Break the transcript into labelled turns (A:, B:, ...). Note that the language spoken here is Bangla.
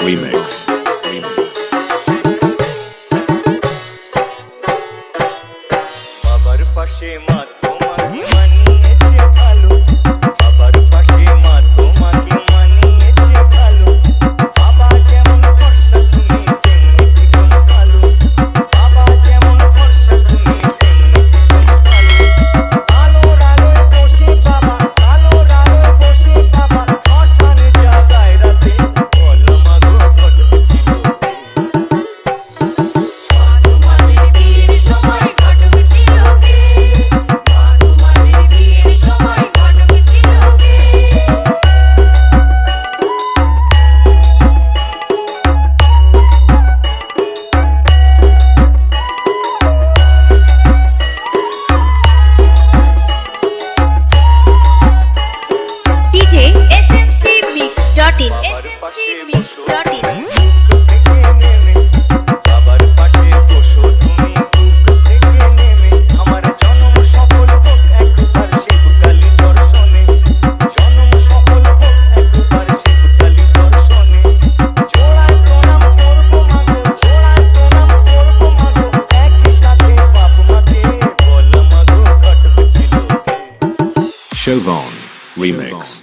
A: Remix.
B: বাবার পাশে মা তোমাকে মানিয়েছে ভালো, বাবার পাশে মা তোমাকে মানিয়েছে ভালো। বাবা যেমন ভরসা তুমি তেমনি জীবন ভালো, বাবা যেমন ভরসা তুমি তেমনি জীবন ভালো। আলোর আলোয় বসে বাবা, আলোর আলোয় বসে বাবা, শ্মশানে জাগায় রাতে বলো মা গো ঘটক ছিল।
C: DJ smcmix.in
B: বাবার পাশে বসো
C: smcmix.in
B: বুক থেকে নেমে, বাবার পাশে বসো তুমি বুক থেকে নেমে। আমার জন্ম সফল হোক একবার শিবকালী দর্শনে, জন্ম সফল হোক একবার শিবকালী দর্শনে। জোড়ায় প্রণাম করবো মাগো, জোড়ায় প্রণাম করবো মাগো, একই সাথে বাপ মাকে বল মাগো ঘটক ছিল।
A: Shogun Remix.